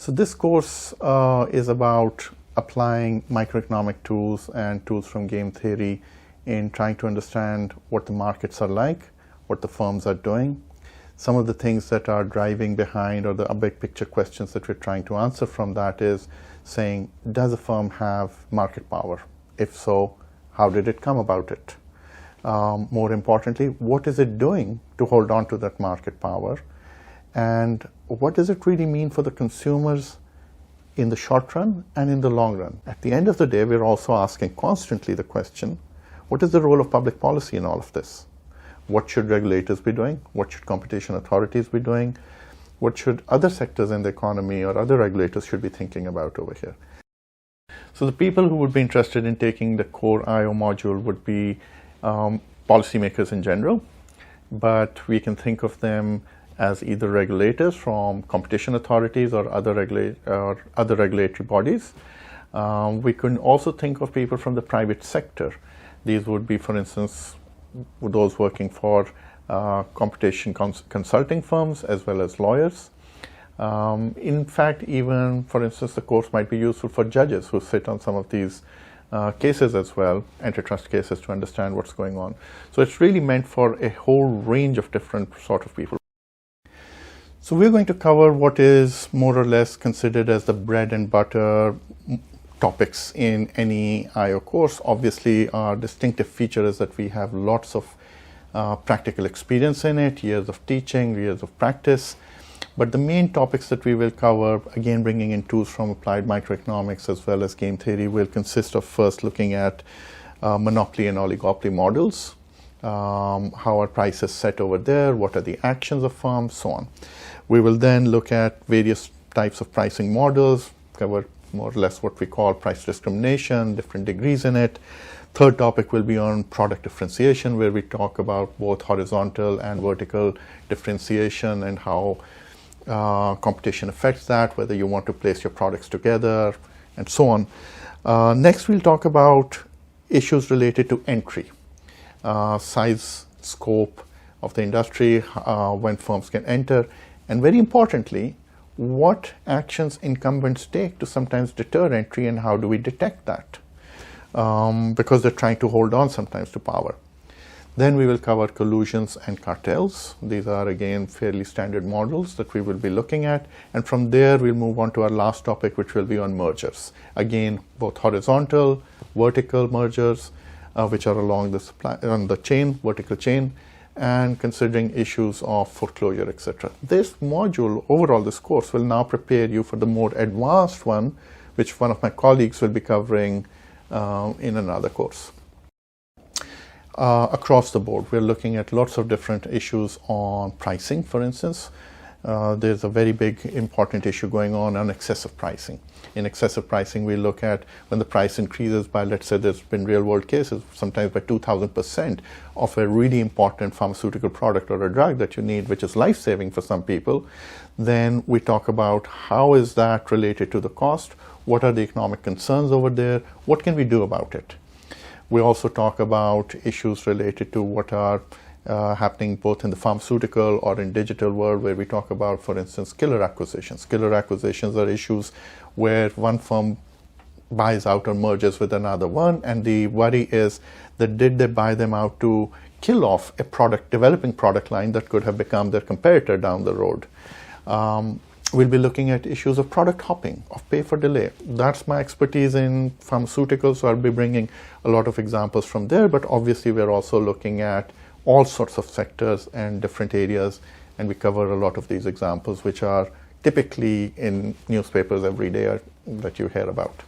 So this course is about applying microeconomic tools and tools from game theory in trying to understand what the markets are like, what the firms are doing, some of the things that are driving behind, or the big picture questions that we're trying to answer from that is saying, does a firm have market power? If so, how did it come about it? More importantly, what is it doing to hold on to that market power? And what does it really mean for the consumers in the short run and in the long run? At the end of the day, we're also asking constantly the question, what is the role of public policy in all of this? What should regulators be doing? What should competition authorities be doing? What should other sectors in the economy or other regulators should be thinking about over here? So the people who would be interested in taking the core IO module would be policymakers in general, but we can think of them as either regulators from competition authorities or other regulatory bodies. We can also think of people from the private sector. These would be, for instance, those working for competition consulting firms as well as lawyers. In fact, even, for instance, the course might be useful for judges who sit on some of these cases as well, antitrust cases, to understand what's going on. So it's really meant for a whole range of different sort of people. So we're going to cover what is more or less considered as the bread and butter topics in any IO course. Obviously, our distinctive feature is that we have lots of practical experience in it, years of teaching, years of practice. But the main topics that we will cover, again bringing in tools from applied microeconomics as well as game theory, will consist of first looking at monopoly and oligopoly models, how are prices set over there, what are the actions of firms, so on. We will then look at various types of pricing models, cover more or less what we call price discrimination, different degrees in it. Third topic will be on product differentiation, where we talk about both horizontal and vertical differentiation and how competition affects that, whether you want to place your products together, and so on. Next, we'll talk about issues related to entry, size, scope of the industry, when firms can enter, and very importantly, what actions incumbents take to sometimes deter entry and how do we detect that? Because they're trying to hold on sometimes to power. Then we will cover collusions and cartels. These are again fairly standard models that we will be looking at. And from there we'll move on to our last topic, which will be on mergers. Again, both horizontal, vertical mergers, which are along the supply, on the chain, vertical chain, and considering issues of foreclosure, etc. This module, overall this course, will now prepare you for the more advanced one, which one of my colleagues will be covering in another course. Across the board, we're looking at lots of different issues on pricing, for instance. There's a very big important issue going on excessive pricing. In excessive pricing, we look at when the price increases by, let's say there's been real world cases, sometimes by 2,000% of a really important pharmaceutical product or a drug that you need, which is life-saving for some people. Then we talk about how is that related to the cost, what are the economic concerns over there, what can we do about it. We also talk about issues related to what are happening both in the pharmaceutical or in digital world, where we talk about, for instance, killer acquisitions. Killer acquisitions are issues where one firm buys out or merges with another one, and the worry is that did they buy them out to kill off a developing product line that could have become their competitor down the road. We'll be looking at issues of product hopping, of pay for delay. That's my expertise in pharmaceuticals, so I'll be bringing a lot of examples from there, but obviously we're also looking at all sorts of sectors and different areas, and we cover a lot of these examples which are typically in newspapers every day that you hear about.